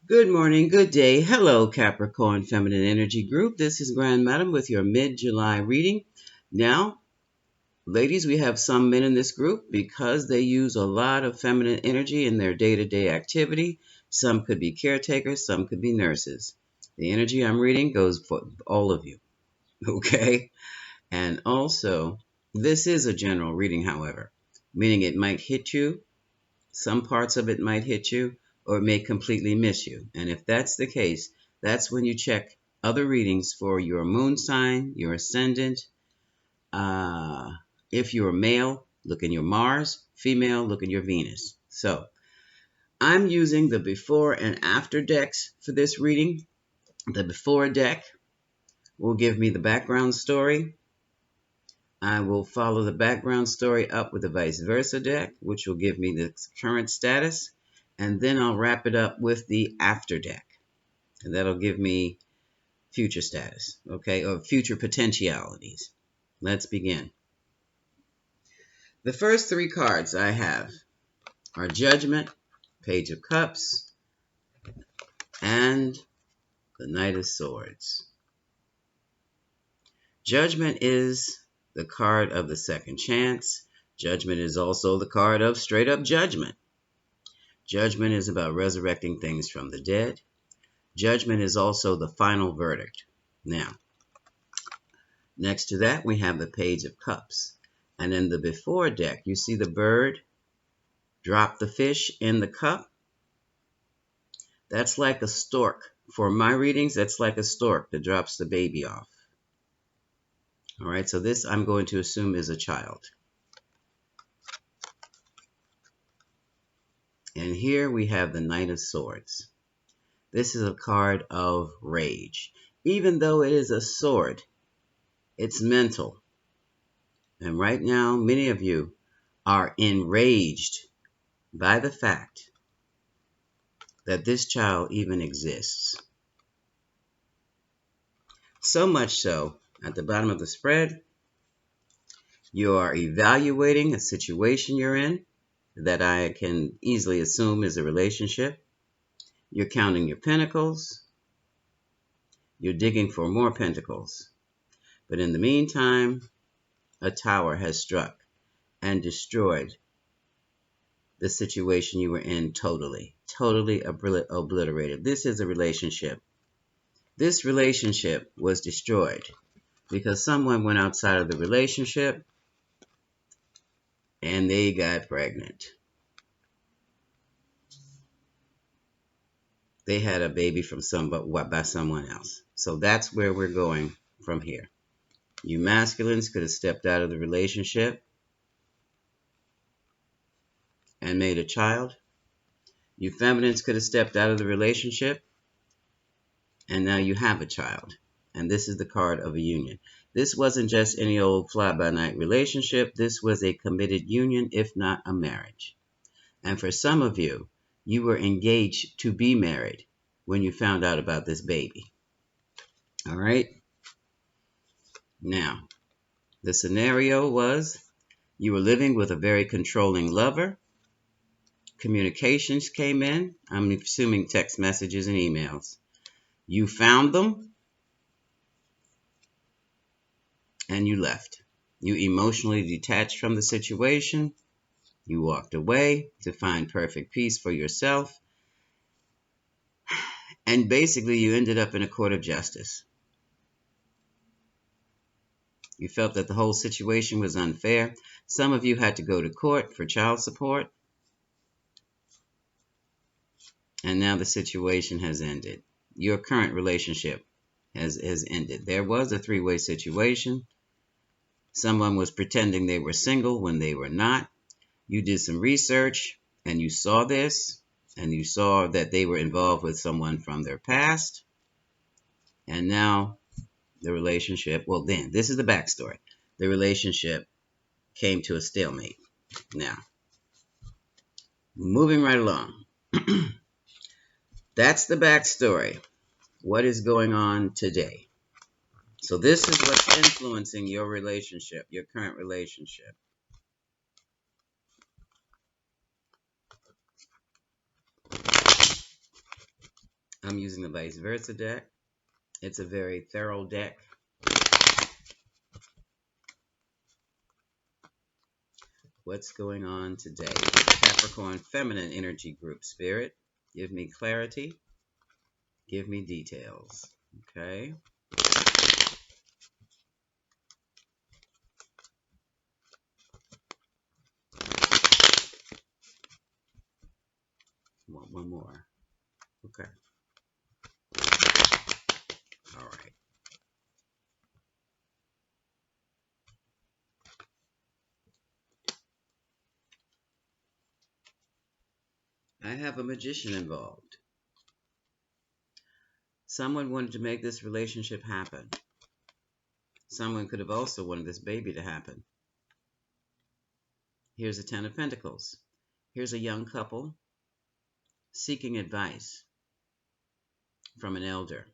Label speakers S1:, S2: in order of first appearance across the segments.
S1: Good morning, good day. Hello, Capricorn Feminine Energy Group. This is Grand Madam with your mid-July reading. Now, ladies, we have some men in this group because they use a lot of feminine energy in their day-to-day activity. Some could be caretakers, some could be nurses. The energy I'm reading goes for all of you, okay? And also, this is a general reading, however, meaning it might hit you. Some parts of it might hit you or it may completely miss you. And if that's the case, that's when you check other readings for your moon sign, your ascendant. Uh, if you're male, look in your Mars. Female, look in your Venus. So I'm using the before and after decks for this reading. The before deck will give me the background story. I will follow the background story up with the vice versa deck, which will give me the current status. And then I'll wrap it up with the after deck. And that'll give me future status, okay, or future potentialities. Let's begin. The first three cards I have are Judgment, Page of Cups, and the Knight of Swords. Judgment is the card of the second chance. Judgment is also the card of straight up judgment. Judgment is about resurrecting things from the dead. Judgment is also the final verdict. Now, next to that, we have the Page of Cups. And in the before deck, you see the bird drop the fish in the cup. That's like a stork. For my readings, that's like a stork that drops the baby off. All right, so this I'm going to assume is a child. And here we have the Knight of Swords. This is a card of rage. Even though it is a sword, it's mental. And right now, many of you are enraged by the fact that this child even exists. So much so, at the bottom of the spread, you are evaluating a situation you're in that I can easily assume is a relationship. You're counting your pentacles. You're digging for more pentacles. But in the meantime, a tower has struck and destroyed the situation you were in totally obliterated. This is a relationship. This relationship was destroyed because someone went outside of the relationship and they got pregnant. They had a baby from by someone else. So that's where we're going from here. You masculines could have stepped out of the relationship and made a child. You feminines could have stepped out of the relationship and now you have a child. And this is the card of a union. This wasn't just any old fly-by-night relationship. This was a committed union, if not a marriage. And for some of you, you were engaged to be married when you found out about this baby. All right? Now, the scenario was you were living with a very controlling lover. Communications came in. I'm assuming text messages and emails. You found them and you left. You emotionally detached from the situation. You walked away to find perfect peace for yourself. And basically, you ended up in a court of justice. You felt that the whole situation was unfair. Some of you had to go to court for child support. And now the situation has ended. Your current relationship has ended. There was a three-way situation. Someone was pretending they were single when they were not. You did some research and you saw this. And you saw that they were involved with someone from their past. And now the relationship, well then, this is the backstory. The relationship came to a stalemate. Now, moving right along. That's the backstory. What is going on today? So this is what's influencing your relationship, your current relationship. I'm using the vice versa deck. It's a very thorough deck. What's going on today? Capricorn feminine energy group, Spirit. Give me clarity. Give me details. Okay. Want one more. Okay. All right. I have a magician involved. Someone wanted to make this relationship happen. Someone could have also wanted this baby to happen. Here's a Ten of Pentacles. Here's a young couple seeking advice from an elder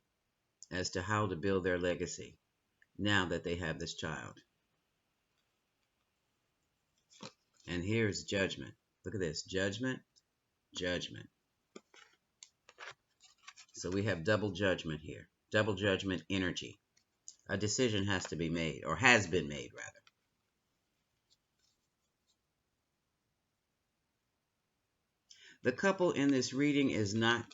S1: as to how to build their legacy now that they have this child. And here's Judgment. Look at this. Judgment, Judgment. So we have double judgment here. Double judgment energy. A decision has to be made, or has been made, rather. The couple in this reading is not,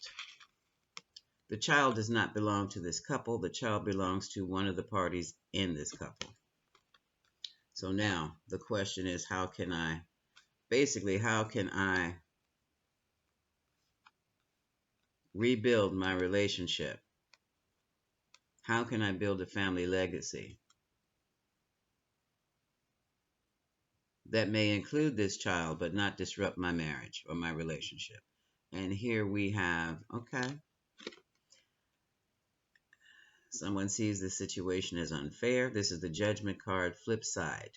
S1: the child does not belong to this couple. The child belongs to one of the parties in this couple. So now the question is, how can I rebuild my relationship? How can I build a family legacy that may include this child but not disrupt my marriage or my relationship? And here we have, okay, someone sees this situation as unfair. This is the Judgment card, flip side.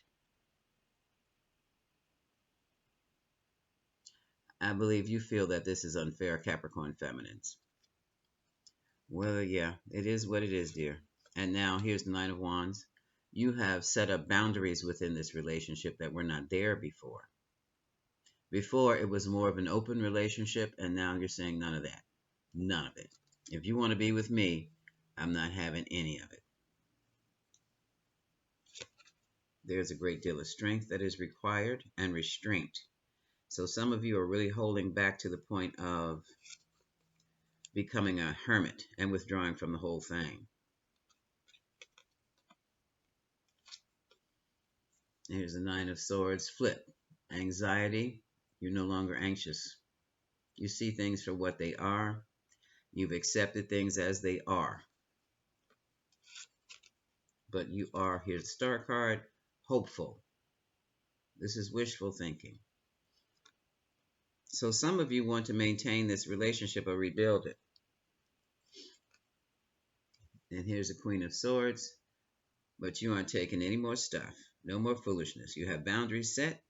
S1: I believe you feel that this is unfair, Capricorn feminines. Well, yeah, it is what it is, dear. And now here's the Nine of Wands. You have set up boundaries within this relationship that were not there before. Before, it was more of an open relationship, and now you're saying none of that. None of it. If you want to be with me, I'm not having any of it. There's a great deal of strength that is required and restraint. So some of you are really holding back to the point of becoming a hermit and withdrawing from the whole thing. Here's the Nine of Swords, flip. Anxiety, you're no longer anxious. You see things for what they are. You've accepted things as they are. But you are, here's the Star card, hopeful. This is wishful thinking. So some of you want to maintain this relationship or rebuild it. And here's the Queen of Swords. But you aren't taking any more stuff. No more foolishness. You have boundaries set.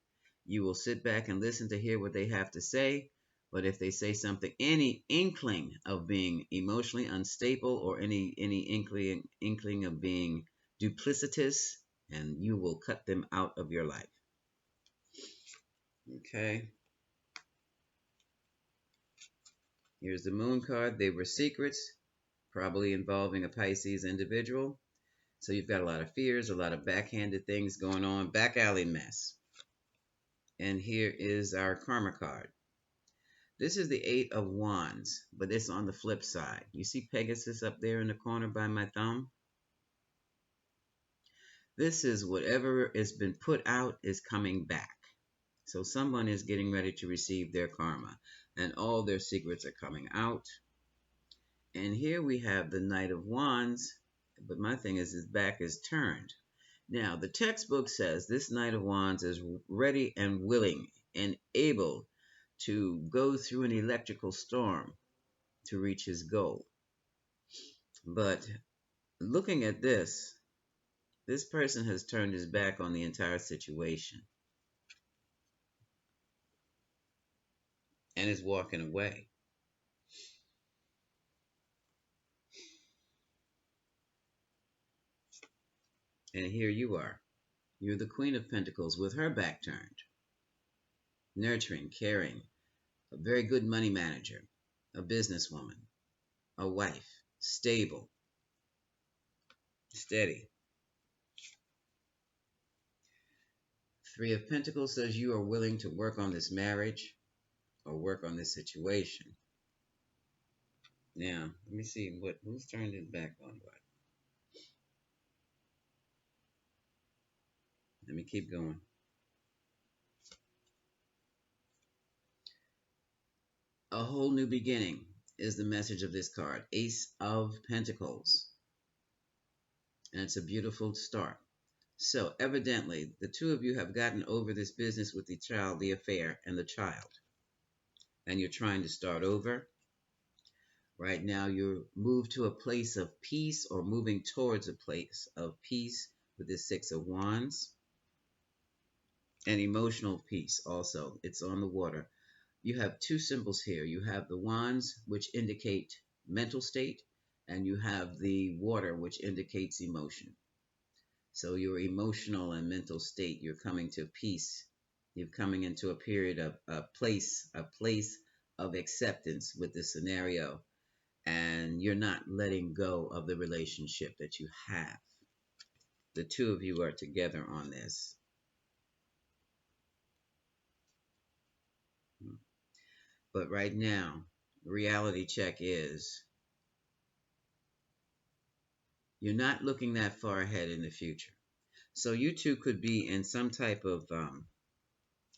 S1: You will sit back and listen to hear what they have to say. But if they say something, any inkling of being emotionally unstable or any inkling of being duplicitous, and you will cut them out of your life. Okay. Here's the Moon card. They were secrets, probably involving a Pisces individual. So you've got a lot of fears, a lot of backhanded things going on, back alley mess. And here is our Karma card. This is the Eight of Wands, but it's on the flip side. You see Pegasus up there in the corner by my thumb? This is whatever has been put out is coming back. So someone is getting ready to receive their karma, and all their secrets are coming out. And here we have the Knight of Wands, but my thing is his back is turned. Now, the textbook says this Knight of Wands is ready and willing and able to go through an electrical storm to reach his goal. But looking at this person has turned his back on the entire situation and is walking away. And here you are. You're the Queen of Pentacles with her back turned. Nurturing, caring, a very good money manager, a businesswoman. a wife, stable, steady. Three of Pentacles says you are willing to work on this marriage or work on this situation. Now, let me see who's turned it back on what. Let me keep going. A whole new beginning is the message of this card. Ace of Pentacles. And it's a beautiful start. So, evidently, the two of you have gotten over this business with the child, the affair, and the child. And you're trying to start over. Right now, you're moved to a place of peace or moving towards a place of peace with the Six of Wands. And emotional peace also. It's on the water. You have two symbols here. You have the wands, which indicate mental state, and you have the water, which indicates emotion. So your emotional and mental state, you're coming to peace. You're coming into a period of a place of acceptance with this scenario, and you're not letting go of the relationship that you have. The two of you are together on this. But right now, reality check is you're not looking that far ahead in the future. So you two could be in some type of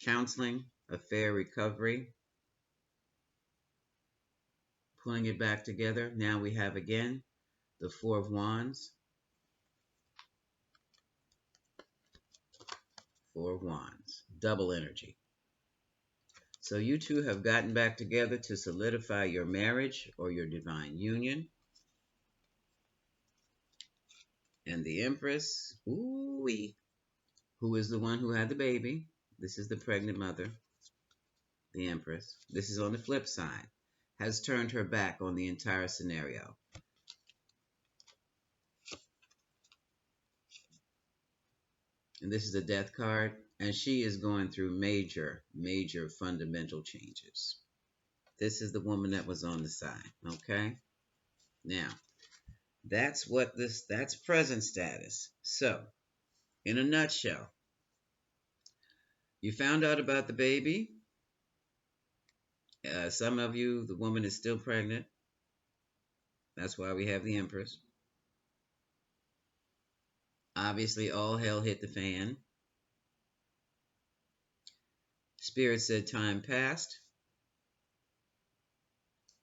S1: counseling, affair recovery, pulling it back together. Now we have again the Four of Wands. Four of Wands. Double energy. So you two have gotten back together to solidify your marriage or your divine union. And the Empress, ooh-wee, who is the one who had the baby. This is the pregnant mother, the Empress. This is on the flip side. Has turned her back on the entire scenario. And this is a death card. And she is going through major, major fundamental changes. This is the woman that was on the side. Okay? Now, that's present status. So, in a nutshell, you found out about the baby. Some of you, the woman is still pregnant. That's why we have the Empress. Obviously, all hell hit the fan. Spirit said time passed.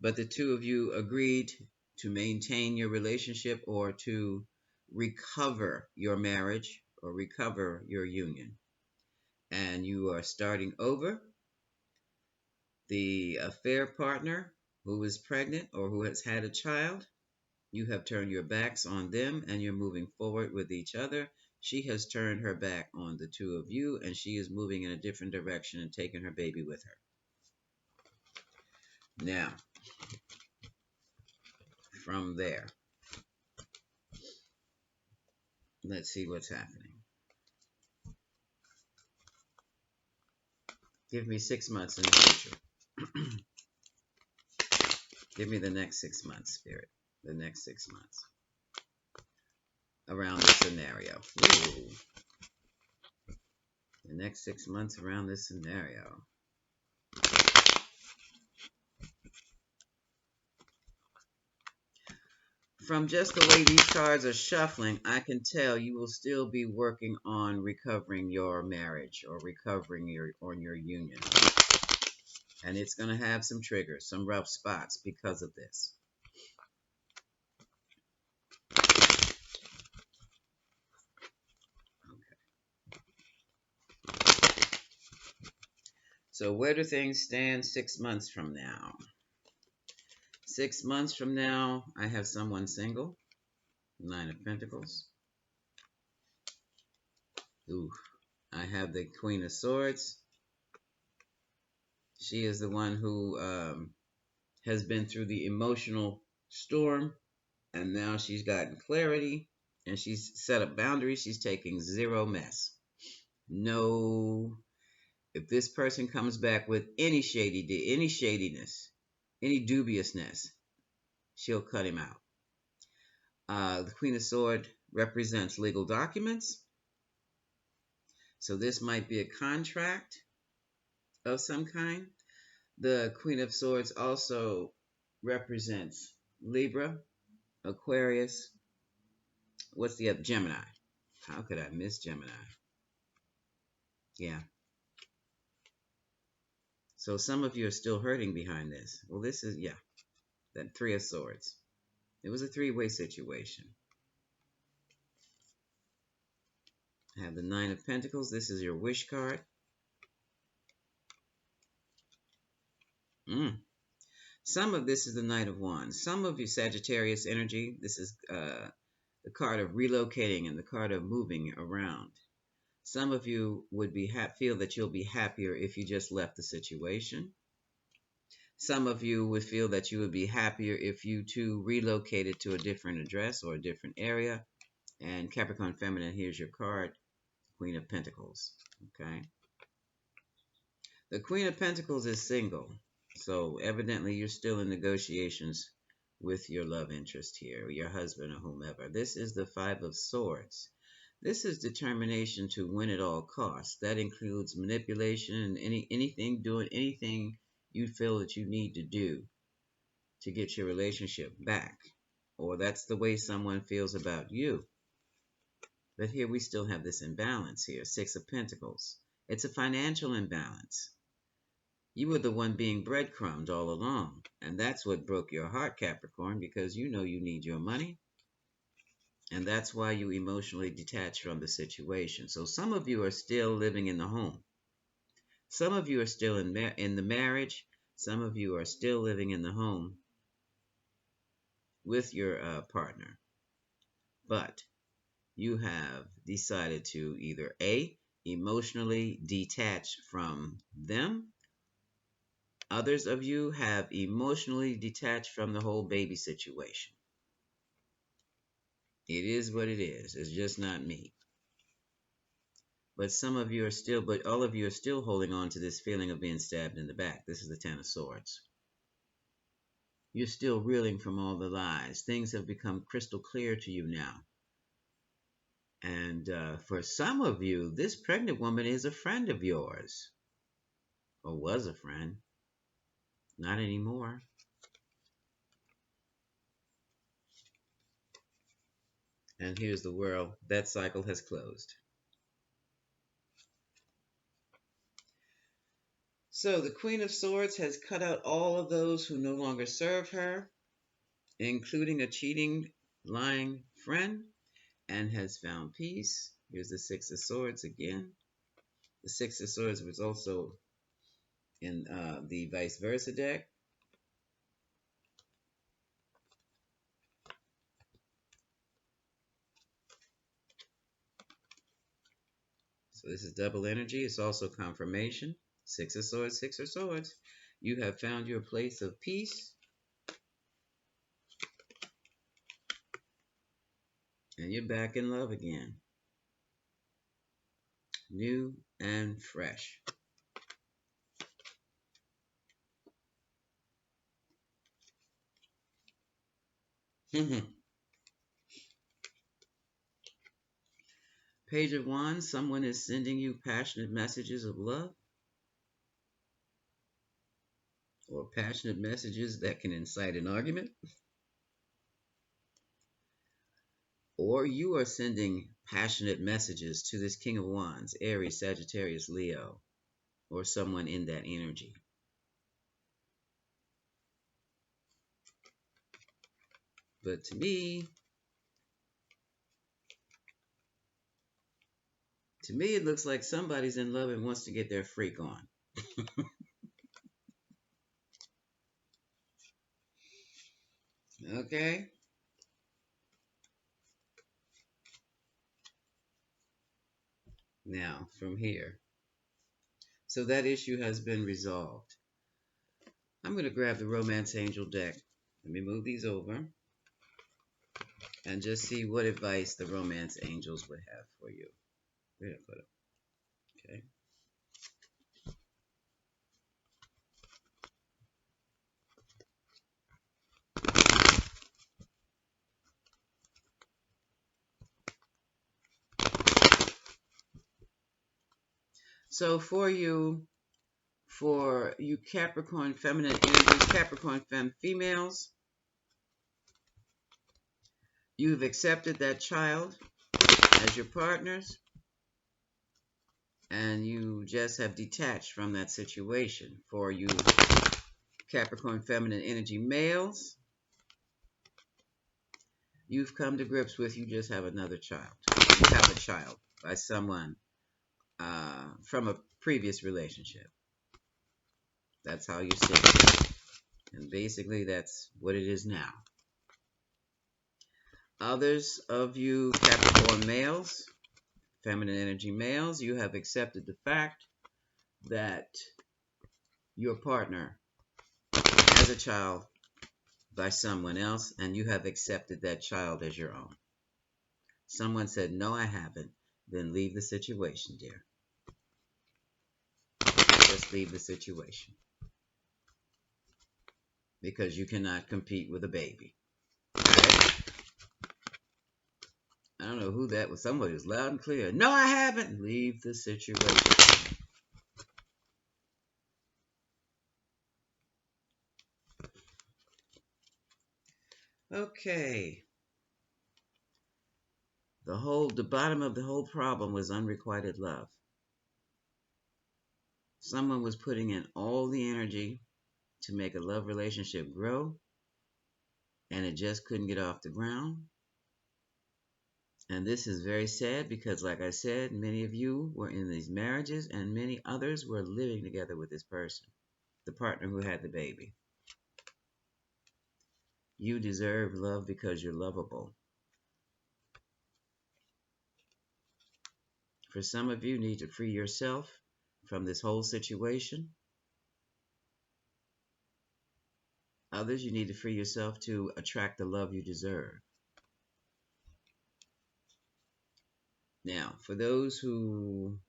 S1: But the two of you agreed to maintain your relationship or to recover your marriage or recover your union. And you are starting over. The affair partner who is pregnant or who has had a child, you have turned your backs on them and you're moving forward with each other. She has turned her back on the two of you and she is moving in a different direction and taking her baby with her. Now, from there, let's see what's happening. Give me 6 months in the future. Give me the next 6 months, Spirit. The next 6 months. Around this scenario. Ooh. The next 6 months around this scenario. From just the way these cards are shuffling, I can tell you will still be working on recovering your marriage or recovering your union. And it's going to have some triggers, some rough spots because of this. Okay. So where do things stand 6 months from now? 6 months from now, I have someone single. Nine of Pentacles. Ooh, I have the Queen of Swords. She is the one who has been through the emotional storm, and now she's gotten clarity, and she's set up boundaries. She's taking zero mess. No, if this person comes back with any shadiness, any dubiousness, she'll cut him out. The Queen of Swords represents legal documents. So this might be a contract of some kind. The Queen of Swords also represents Libra, Aquarius. What's the other? Gemini. How could I miss Gemini? Yeah. So some of you are still hurting behind this. Well, this is, yeah, that Three of Swords. It was a three-way situation. I have the Nine of Pentacles. This is your wish card. Some of this is the Knight of Wands. Some of you Sagittarius energy. This is the card of relocating and the card of moving around. Some of you would be feel that you'll be happier if you just left the situation. Some of you would feel that you would be happier if you too relocated to a different address or a different area. And Capricorn Feminine, here's your card, Queen of Pentacles. Okay. The Queen of Pentacles is single. So evidently you're still in negotiations with your love interest here, or your husband or whomever. This is the Five of Swords. This is determination to win at all costs. That includes manipulation and doing anything you feel that you need to do to get your relationship back. Or that's the way someone feels about you. But here we still have this imbalance here, Six of Pentacles. It's a financial imbalance. You were the one being breadcrumbed all along. And that's what broke your heart, Capricorn, because you know you need your money. And that's why you emotionally detach from the situation. So some of you are still living in the home. Some of you are still in the marriage. Some of you are still living in the home with your partner. But you have decided to either A, emotionally detach from them. Others of you have emotionally detached from the whole baby situation. It is what it is. It's just not me. But some of you are still, but all of you are still holding on to this feeling of being stabbed in the back. This is the Ten of Swords. You're still reeling from all the lies. Things have become crystal clear to you now. And for some of you, this pregnant woman is a friend of yours. Or was a friend. Not anymore. And here's the world. That cycle has closed. So the Queen of Swords has cut out all of those who no longer serve her, including a cheating, lying friend, and has found peace. Here's the Six of Swords again. The Six of Swords was also in the vice versa deck. So this is double energy. It's also confirmation. Six of Swords, Six of Swords. You have found your place of peace. And you're back in love again. New and fresh. Page of Wands. Someone is sending you passionate messages of love. Or passionate messages that can incite an argument. Or you are sending passionate messages to this King of Wands, Aries, Sagittarius, Leo, or someone in that energy. But to me, it looks like somebody's in love and wants to get their freak on. Okay? Now, from here. So that issue has been resolved. I'm going to grab the Romance Angel deck. Let me move these over. And just see what advice the Romance Angels would have for you. Where did I put it? Okay. So for you Capricorn feminine energies, Capricorn females, you've accepted that child as your partners, and you just have detached from that situation. For you Capricorn feminine energy males, you've come to grips with you just have another child. You have a child by someone from a previous relationship. That's how you see it. And basically, that's what it is now. Others of you Capricorn males, feminine energy males, you have accepted the fact that your partner has a child by someone else, and you have accepted that child as your own. Someone said, no, I haven't. Then leave the situation, dear. Just leave the situation. Because you cannot compete with a baby. Right? I don't know who that was. Somebody was loud and clear. No, I haven't. Leave the situation. Okay. The bottom of the whole problem was unrequited love. Someone was putting in all the energy to make a love relationship grow, and it just couldn't get off the ground. And this is very sad because, like I said, many of you were in these marriages and many others were living together with this person, the partner who had the baby. You deserve love because you're lovable. For some of you, need to free yourself from this whole situation. Others, you need to free yourself to attract the love you deserve. Now, for those who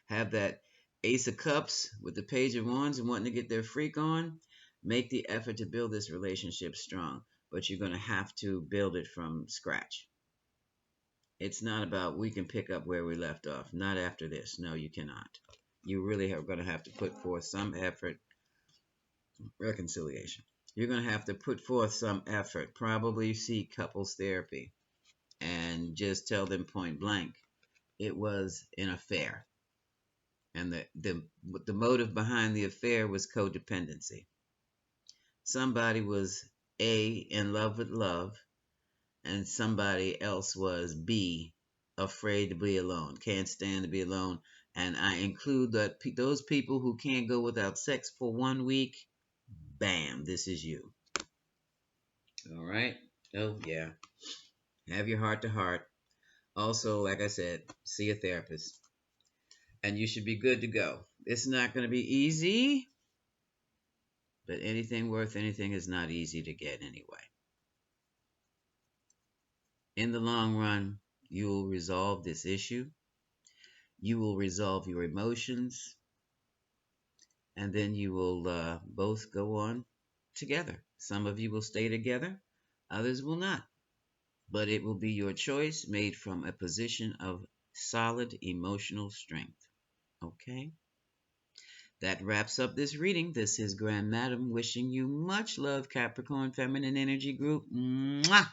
S1: have that Ace of Cups with the Page of Wands and wanting to get their freak on, make the effort to build this relationship strong. But you're going to have to build it from scratch. It's not about we can pick up where we left off. Not after this. No, you cannot. You really are going to have to put forth some effort. Reconciliation. You're going to have to put forth some effort. Probably seek couples therapy. And just tell them point blank, it was an affair. And the motive behind the affair was codependency. Somebody was A, in love with love, and somebody else was B, afraid to be alone, can't stand to be alone. And I include those people who can't go without sex for 1 week. Bam, this is you. All right. Oh yeah. Have your heart to heart. Also, like I said, see a therapist. And you should be good to go. It's not going to be easy, but anything worth anything is not easy to get anyway. In the long run, you will resolve this issue. You will resolve your emotions, and then you will both go on together. Some of you will stay together, others will not. But it will be your choice made from a position of solid emotional strength. Okay? That wraps up this reading. This is Grand Madam wishing you much love, Capricorn Feminine Energy Group. Mwah!